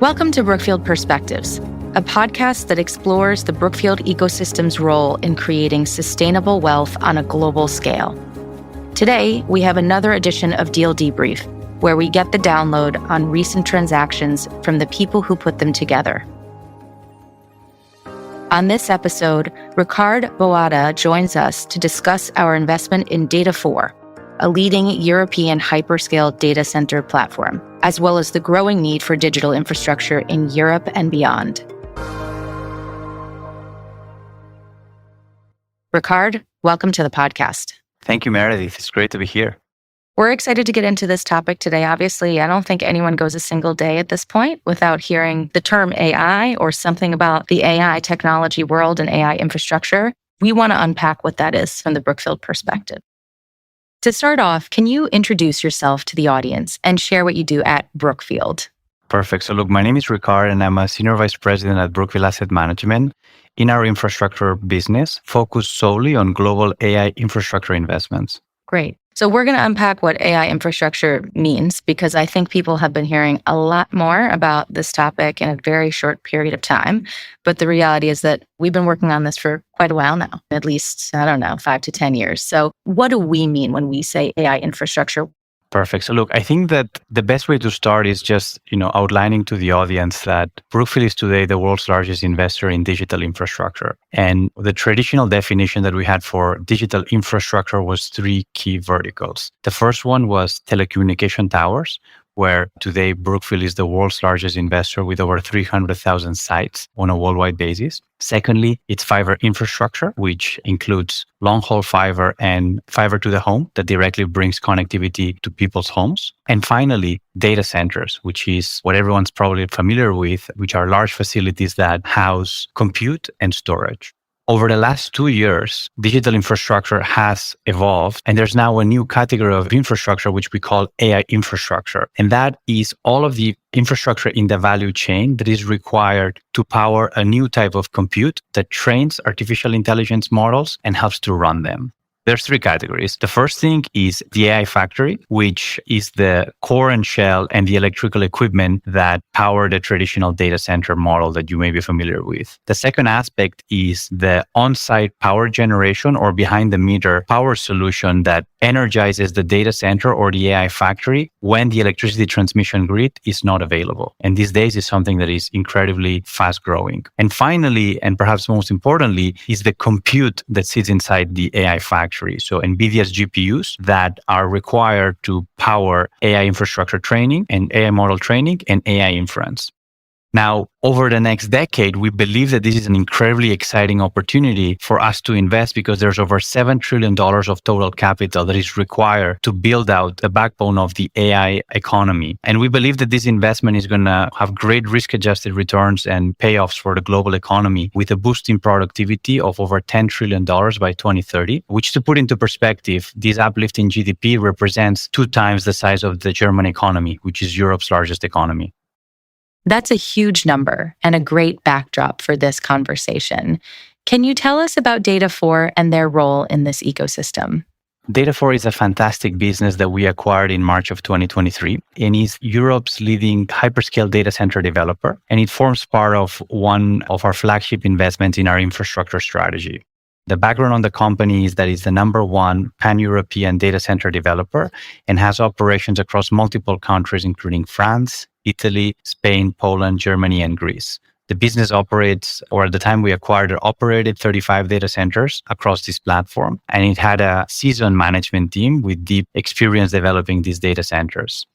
Welcome to Brookfield Perspectives, a podcast that explores the Brookfield ecosystem's role in creating sustainable wealth on a global scale. Today, we have another edition of Deal Debrief, where we get the download on recent transactions from the people who put them together. On this episode, Ricard Boada joins us to discuss our investment in Data4, a leading European hyperscale data center platform, as well as the growing need for digital infrastructure in Europe and beyond. Ricard, welcome to the podcast. Thank you, Meredith. It's great to be here. We're excited to get into this topic today. Obviously, I don't think anyone goes a single day at this point without hearing the term AI or something about the AI technology world and AI infrastructure. We want to unpack what that is from the Brookfield perspective. To start off, can you introduce yourself to the audience and share what you do at Brookfield? Perfect. So look, my name is Ricard and I'm a Senior Vice President at Brookfield Asset Management in our infrastructure business, focused solely on global AI infrastructure investments. Great. So we're going to unpack what AI infrastructure means, because I think people have been hearing a lot more about this topic in a very short period of time. But the reality is that we've been working on this for quite a while now, at least, 5 to 10 years. So what do we mean when we say AI infrastructure? Perfect. So look, I think that the best way to start is just, outlining to the audience that Brookfield is today the world's largest investor in digital infrastructure. And the traditional definition that we had for digital infrastructure was 3 key verticals. The first one was telecommunication towers, where today Brookfield is the world's largest investor with over 300,000 sites on a worldwide basis. Secondly, it's fiber infrastructure, which includes long-haul fiber and fiber to the home that directly brings connectivity to people's homes. And finally, data centers, which is what everyone's probably familiar with, which are large facilities that house compute and storage. Over the last 2 years, digital infrastructure has evolved, and there's now a new category of infrastructure, which we call AI infrastructure. And that is all of the infrastructure in the value chain that is required to power a new type of compute that trains artificial intelligence models and helps to run them. There's 3 categories. The first thing is the AI factory, which is the core and shell and the electrical equipment that power the traditional data center model that you may be familiar with. The second aspect is the on-site power generation or behind-the-meter power solution that energizes the data center or the AI factory when the electricity transmission grid is not available. And these days is something that is incredibly fast-growing. And finally, and perhaps most importantly, is the compute that sits inside the AI factory. So NVIDIA's GPUs that are required to power AI infrastructure training and AI model training and AI inference. Now, over the next decade, we believe that this is an incredibly exciting opportunity for us to invest because there's over $7 trillion of total capital that is required to build out the backbone of the AI economy. And we believe that this investment is going to have great risk-adjusted returns and payoffs for the global economy with a boost in productivity of over $10 trillion by 2030, which, to put into perspective, this uplift in GDP represents 2 times the size of the German economy, which is Europe's largest economy. That's a huge number and a great backdrop for this conversation. Can you tell us about Data4 and their role in this ecosystem? Data4 is a fantastic business that we acquired in March of 2023 and is Europe's leading hyperscale data center developer. And it forms part of one of our flagship investments in our infrastructure strategy. The background on the company is that it's the number 1 pan-European data center developer and has operations across multiple countries, including France, Italy, Spain, Poland, Germany, and Greece. The business operates, or at the time we acquired it, operated 35 data centers across this platform. And it had a seasoned management team with deep experience developing these data centers.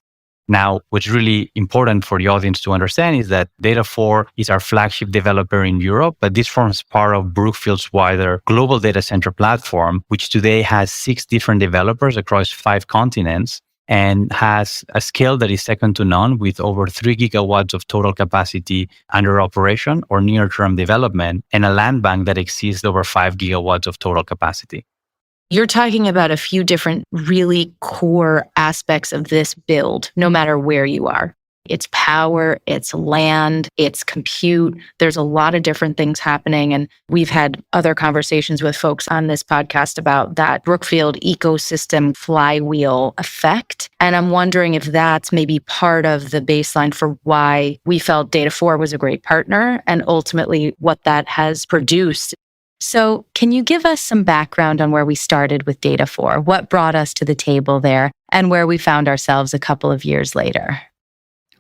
Now, what's really important for the audience to understand is that Data4 is our flagship developer in Europe, but this forms part of Brookfield's wider global data center platform, which today has 6 different developers across 5 continents and has a scale that is second to none with over 3 gigawatts of total capacity under operation or near-term development and a land bank that exceeds over 5 gigawatts of total capacity. You're talking about a few different really core aspects of this build, no matter where you are. It's power, it's land, it's compute. There's a lot of different things happening. And we've had other conversations with folks on this podcast about that Brookfield ecosystem flywheel effect. And I'm wondering if that's maybe part of the baseline for why we felt Data4 was a great partner and ultimately what that has produced. So can you give us some background on where we started with Data4? What brought us to the table there and where we found ourselves a couple of years later?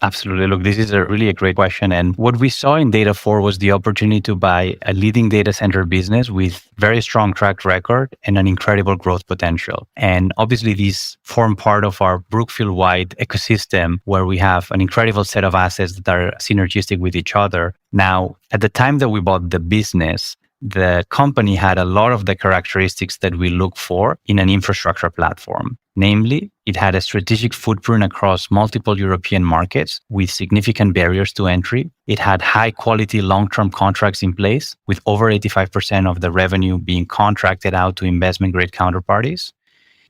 Absolutely. Look, this is a great question. And what we saw in Data4 was the opportunity to buy a leading data center business with very strong track record and an incredible growth potential. And obviously, these form part of our Brookfield-wide ecosystem where we have an incredible set of assets that are synergistic with each other. Now, at the time that we bought the business, the company had a lot of the characteristics that we look for in an infrastructure platform. Namely, it had a strategic footprint across multiple European markets with significant barriers to entry. It had high quality long-term contracts in place with over 85% of the revenue being contracted out to investment grade counterparties.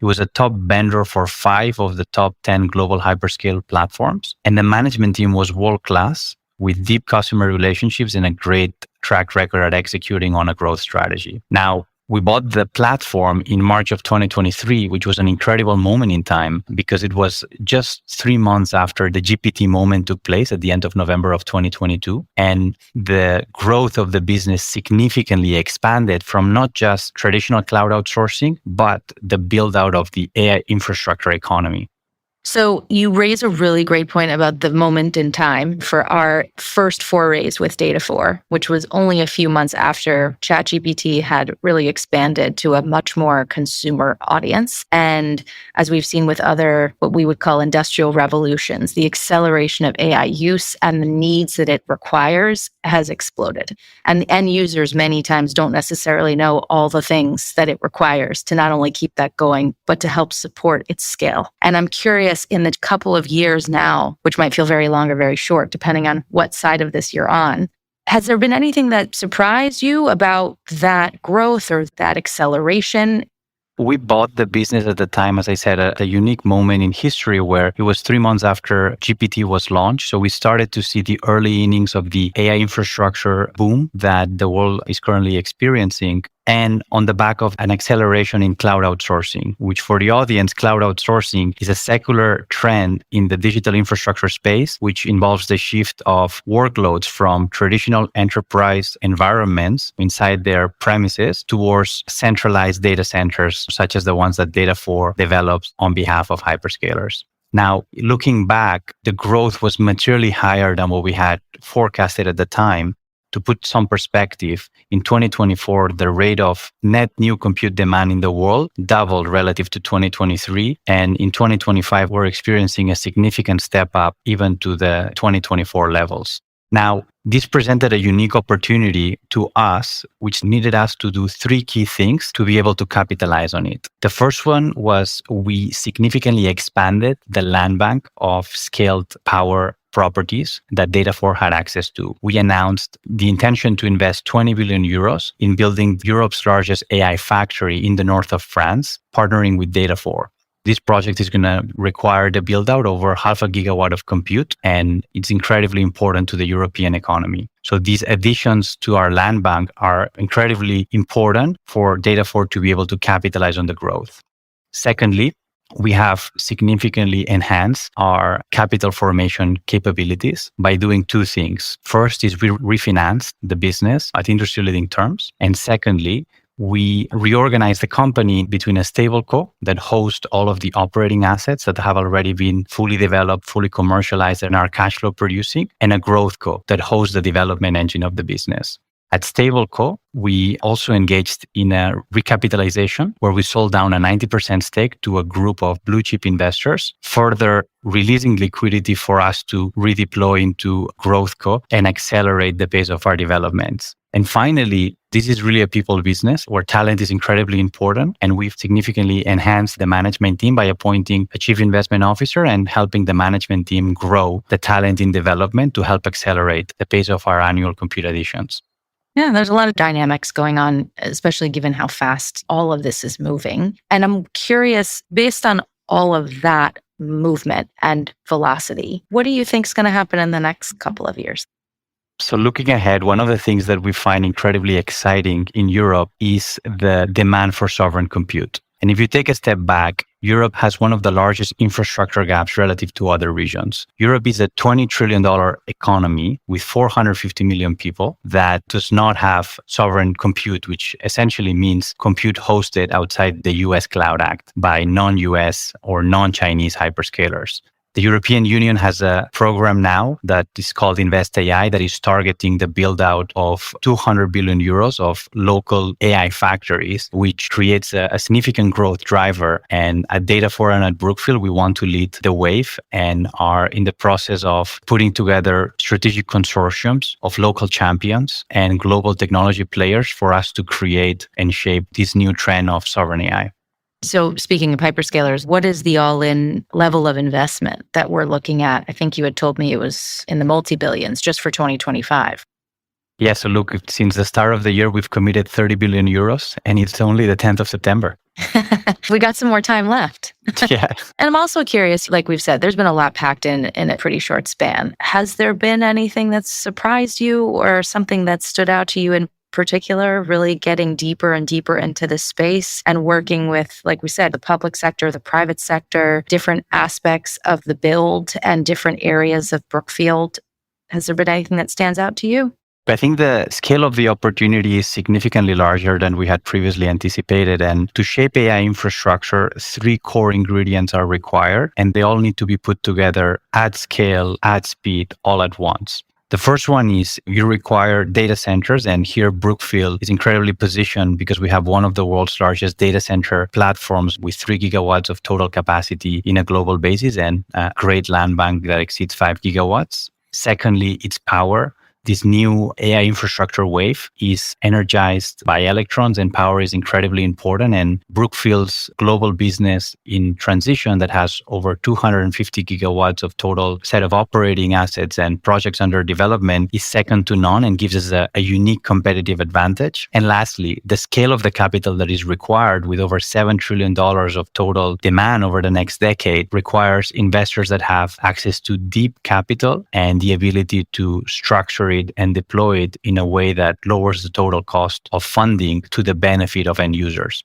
It was a top vendor for 5 of the top 10 global hyperscale platforms. And the management team was world-class with deep customer relationships and a great track record at executing on a growth strategy. Now, we bought the platform in March of 2023, which was an incredible moment in time because it was just 3 months after the GPT moment took place at the end of November of 2022. And the growth of the business significantly expanded from not just traditional cloud outsourcing, but the build out of the AI infrastructure economy. So you raise a really great point about the moment in time for our first forays with Data4, which was only a few months after ChatGPT had really expanded to a much more consumer audience. And as we've seen with other, what we would call industrial revolutions, the acceleration of AI use and the needs that it requires has exploded. And end users many times don't necessarily know all the things that it requires to not only keep that going, but to help support its scale. And I'm curious, in the couple of years now, which might feel very long or very short, depending on what side of this you're on, has there been anything that surprised you about that growth or that acceleration? We bought the business at the time, as I said, a unique moment in history where it was 3 months after GPT was launched. So we started to see the early innings of the AI infrastructure boom that the world is currently experiencing. And on the back of an acceleration in cloud outsourcing, which for the audience, cloud outsourcing is a secular trend in the digital infrastructure space, which involves the shift of workloads from traditional enterprise environments inside their premises towards centralized data centers, such as the ones that Data4 develops on behalf of hyperscalers. Now, looking back, the growth was materially higher than what we had forecasted at the time. To put some perspective, in 2024, the rate of net new compute demand in the world doubled relative to 2023. And in 2025, we're experiencing a significant step up even to the 2024 levels. Now, this presented a unique opportunity to us, which needed us to do 3 key things to be able to capitalize on it. The first one was we significantly expanded the land bank of scaled power properties that Data4 had access to. We announced the intention to invest 20 billion euros in building Europe's largest AI factory in the north of France, partnering with Data4. This project is going to require the build out over 0.5 gigawatt of compute, and it's incredibly important to the European economy. So these additions to our land bank are incredibly important for Data4 to be able to capitalize on the growth. Secondly, we have significantly enhanced our capital formation capabilities by doing 2 things. First is we refinanced the business at industry-leading terms. And secondly, we reorganized the company between a stable co that hosts all of the operating assets that have already been fully developed, fully commercialized, and are cash flow producing, and a growth co that hosts the development engine of the business. At Stableco, we also engaged in a recapitalization where we sold down a 90% stake to a group of blue chip investors, further releasing liquidity for us to redeploy into GrowthCo and accelerate the pace of our developments. And finally, this is really a people business where talent is incredibly important. And we've significantly enhanced the management team by appointing a chief investment officer and helping the management team grow the talent in development to help accelerate the pace of our annual compute additions. Yeah, there's a lot of dynamics going on, especially given how fast all of this is moving. And I'm curious, based on all of that, movement and velocity. What do you think is going to happen in the next couple of years? So looking ahead, one of the things that we find incredibly exciting in Europe is the demand for sovereign compute. And if you take a step back, Europe has one of the largest infrastructure gaps relative to other regions. Europe is a $20 trillion economy with 450 million people that does not have sovereign compute, which essentially means compute hosted outside the US Cloud Act by non-US or non-Chinese hyperscalers. The European Union has a program now that is called Invest AI that is targeting the build out of 200 billion euros of local AI factories, which creates a significant growth driver. And at Data4 and at Brookfield, we want to lead the wave and are in the process of putting together strategic consortiums of local champions and global technology players for us to create and shape this new trend of sovereign AI. So speaking of hyperscalers, what is the all-in level of investment that we're looking at? I think you had told me it was in the multi-billions just for 2025. Yeah, so look, since the start of the year, we've committed 30 billion euros and it's only the 10th of September. We got some more time left. Yeah. And I'm also curious, like we've said, there's been a lot packed in a pretty short span. Has there been anything that's surprised you or something that stood out to you in particular, really getting deeper and deeper into this space and working with, like we said, the public sector, the private sector, different aspects of the build and different areas of Brookfield? Has there been anything that stands out to you? I think the scale of the opportunity is significantly larger than we had previously anticipated. And to shape AI infrastructure, 3 core ingredients are required, and they all need to be put together at scale, at speed, all at once. The first one is you require data centers. And here Brookfield is incredibly positioned because we have one of the world's largest data center platforms with 3 gigawatts of total capacity in a global basis and a great land bank that exceeds 5 gigawatts. Secondly, it's power. This new AI infrastructure wave is energized by electrons and power is incredibly important. And Brookfield's global business in transition that has over 250 gigawatts of total set of operating assets and projects under development is second to none and gives us a unique competitive advantage. And lastly, the scale of the capital that is required with over $7 trillion of total demand over the next decade requires investors that have access to deep capital and the ability to structure it and deploy it in a way that lowers the total cost of funding to the benefit of end users.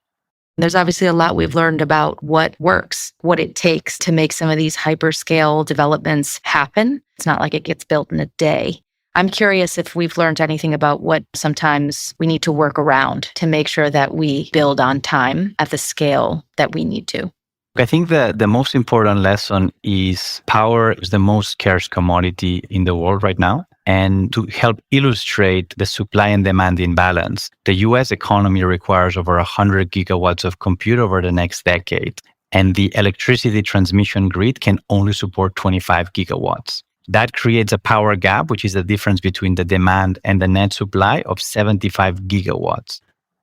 There's obviously a lot we've learned about what works, what it takes to make some of these hyperscale developments happen. It's not like it gets built in a day. I'm curious if we've learned anything about what sometimes we need to work around to make sure that we build on time at the scale that we need to. I think the most important lesson is power is the most scarce commodity in the world right now. And to help illustrate the supply and demand imbalance, the US economy requires over 100 gigawatts of compute over the next decade. And the electricity transmission grid can only support 25 gigawatts. That creates a power gap, which is the difference between the demand and the net supply of 75 gigawatts.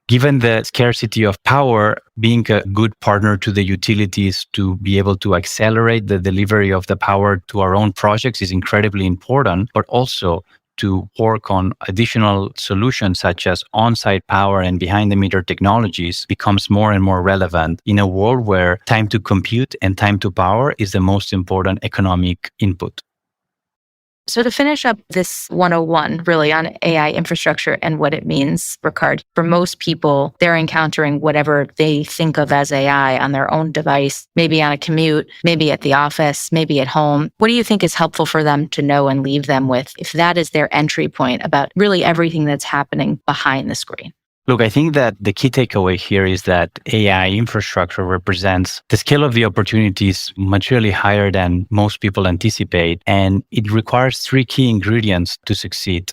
Given the scarcity of power, being a good partner to the utilities to be able to accelerate the delivery of the power to our own projects is incredibly important, but also to work on additional solutions such as on-site power and behind-the-meter technologies becomes more and more relevant in a world where time to compute and time to power is the most important economic input. So to finish up this 101 really on AI infrastructure and what it means, Ricard, for most people, they're encountering whatever they think of as AI on their own device, maybe on a commute, maybe at the office, maybe at home. What do you think is helpful for them to know and leave them with if that is their entry point about really everything that's happening behind the screen? Look, I think that the key takeaway here is that AI infrastructure represents the scale of the opportunities materially higher than most people anticipate, and it requires 3 key ingredients to succeed: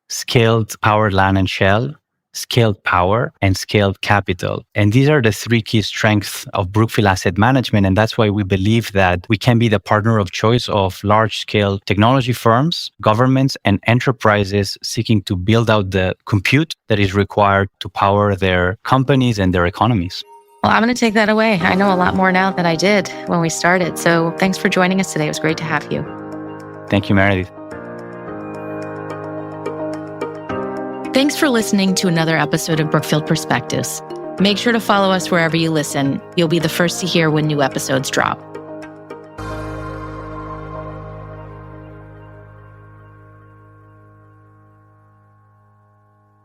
scaled power, land, and shell, scaled power, and scaled capital. And these are the 3 key strengths of Brookfield Asset Management. And that's why we believe that we can be the partner of choice of large-scale technology firms, governments, and enterprises seeking to build out the compute that is required to power their companies and their economies. Well, I'm going to take that away. I know a lot more now than I did when we started. So thanks for joining us today. It was great to have you. Thank you, Meredith. Thanks for listening to another episode of Brookfield Perspectives. Make sure to follow us wherever you listen. You'll be the first to hear when new episodes drop.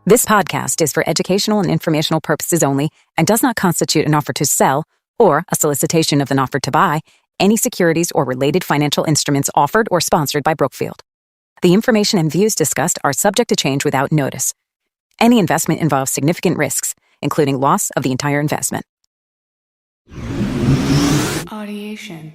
This podcast is for educational and informational purposes only and does not constitute an offer to sell or a solicitation of an offer to buy any securities or related financial instruments offered or sponsored by Brookfield. The information and views discussed are subject to change without notice. Any investment involves significant risks, including loss of the entire investment. Audiation.